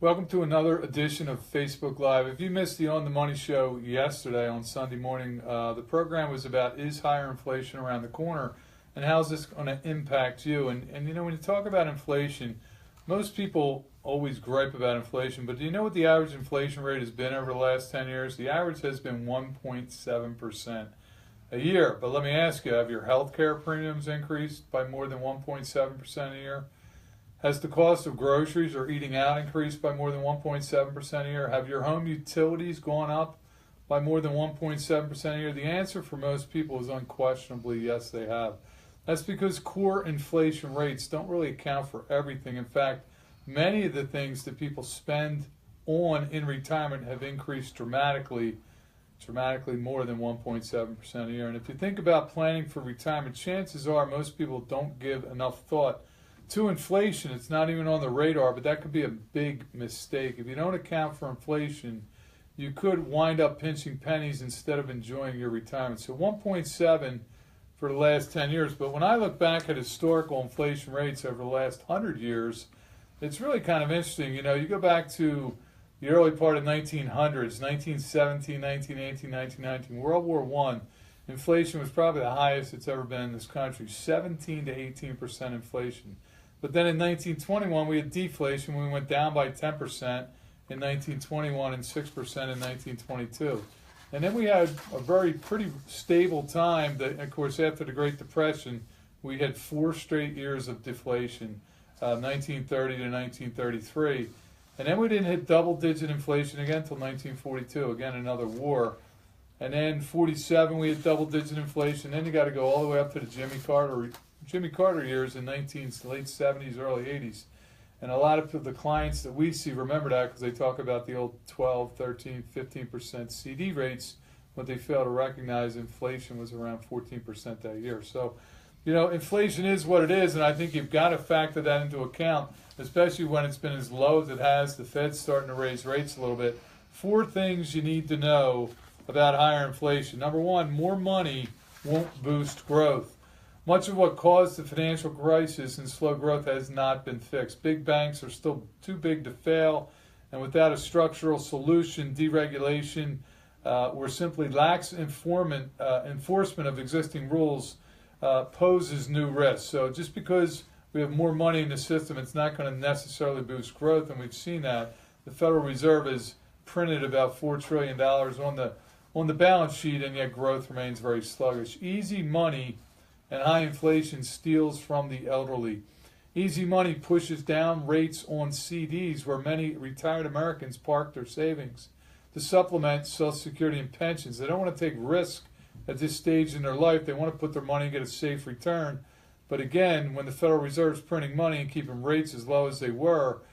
Welcome to another edition of Facebook Live. If you missed the On the Money show yesterday on Sunday morning, the program was about is higher inflation around the corner and how's this going to impact you? And you know, when you talk about inflation, most people always gripe about inflation, but do you know what the average inflation rate has been over the last 10 years? The average has been 1.7% a year. But let me ask you, have your health care premiums increased by more than 1.7% a year? Has the cost of groceries or eating out increased by more than 1.7% a year? Have your home utilities gone up by more than 1.7% a year? The answer for most people is unquestionably yes, they have. That's because core inflation rates don't really account for everything. In fact, many of the things that people spend on in retirement have increased dramatically more than 1.7% a year. And if you think about planning for retirement, chances are most people don't give enough thought to inflation. It's not even on the radar, but that could be a big mistake. If you don't account for inflation, you could wind up pinching pennies instead of enjoying your retirement. So 1.7 for the last 10 years. But when I look back at historical inflation rates over the last 100 years, it's really kind of interesting. You know, you go back to the early part of 1900s, 1917, 1918, 1919, World War I, inflation was probably the highest it's ever been in this country, 17 to 18% inflation. But then in 1921, we had deflation. We went down by 10% in 1921 and 6% in 1922. And then we had a pretty stable time. That, of course, after the Great Depression, we had 4 straight years of deflation, 1930 to 1933. And then we didn't hit double-digit inflation again until 1942, again another war. And then 47, we had double-digit inflation. Then you got to go all the way up to the Jimmy Carter years in late 70s, early 80s. And a lot of the clients that we see remember that because they talk about the old 12, 13, 15% CD rates, but they fail to recognize inflation was around 14% that year. So, you know, inflation is what it is, and I think you've got to factor that into account, especially when it's been as low as it has. The Fed's starting to raise rates a little bit. 4 things you need to know about higher inflation. Number 1, more money won't boost growth. Much of what caused the financial crisis and slow growth has not been fixed. Big banks are still too big to fail, and without a structural solution, deregulation, or simply lax enforcement of existing rules poses new risks. So just because we have more money in the system, it's not going to necessarily boost growth, and we've seen that. The Federal Reserve has printed about $4 trillion on the balance sheet, and yet growth remains very sluggish. Easy money and high inflation steals from the elderly. Easy money pushes down rates on CDs, where many retired Americans park their savings to supplement Social Security and pensions. They don't want to take risk at this stage in their life. They want to put their money and get a safe return. But again, when the Federal Reserve is printing money and keeping rates as low as they were,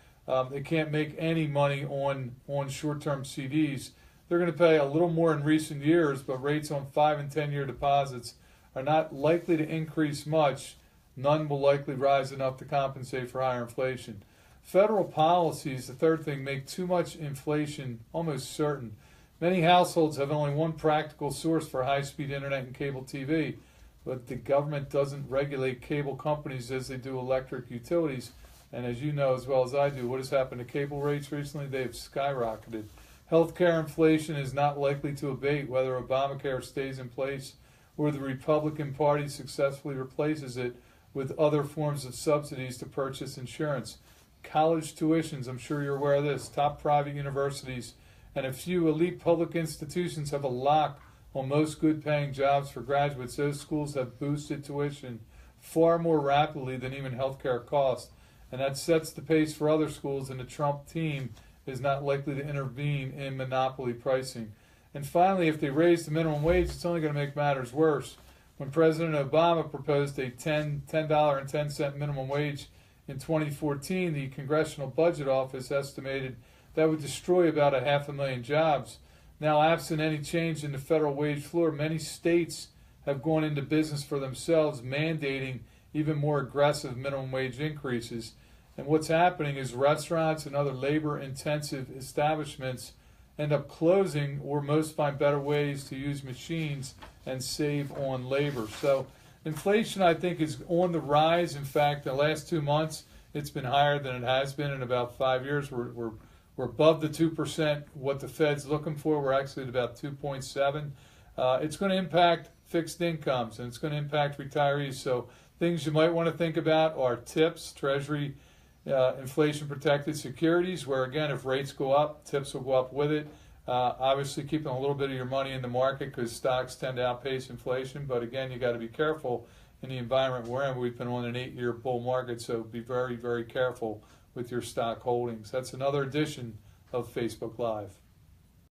they can't make any money on short-term CDs. They're going to pay a little more in recent years, but rates on 5- and 10-year deposits are not likely to increase much. None will likely rise enough to compensate for higher inflation. Federal policies, the third thing, make too much inflation almost certain. Many households have only one practical source for high-speed internet and cable TV, but the government doesn't regulate cable companies as they do electric utilities. And as you know as well as I do, what has happened to cable rates recently? They have skyrocketed. Healthcare inflation is not likely to abate whether Obamacare stays in place or the Republican Party successfully replaces it with other forms of subsidies to purchase insurance. College tuitions, I'm sure you're aware of this, top private universities and a few elite public institutions have a lock on most good-paying jobs for graduates. Those schools have boosted tuition far more rapidly than even healthcare costs, and that sets the pace for other schools, and the Trump team is not likely to intervene in monopoly pricing. And finally, if they raise the minimum wage, it's only going to make matters worse. When President Obama proposed a $10.10 minimum wage in 2014, the Congressional Budget Office estimated that would destroy about 500,000 jobs. Now, absent any change in the federal wage floor, many states have gone into business for themselves, mandating even more aggressive minimum wage increases. And what's happening is restaurants and other labor-intensive establishments end up closing, or most find better ways to use machines and save on labor. So inflation, I think, is on the rise. In fact, the last 2 months, it's been higher than it has been in about 5 years. We're We're above the 2%, what the Fed's looking for. We're actually at about 2.7. It's going to impact fixed incomes, and it's going to impact retirees. So things you might want to think about are TIPS, Treasury inflation-protected securities, where, again, if rates go up, TIPS will go up with it. Obviously, keeping a little bit of your money in the market because stocks tend to outpace inflation. But, again, you got to be careful in the environment we're in. We've been on an 8-year bull market, so be very, very careful with your stock holdings. That's another edition of Facebook Live.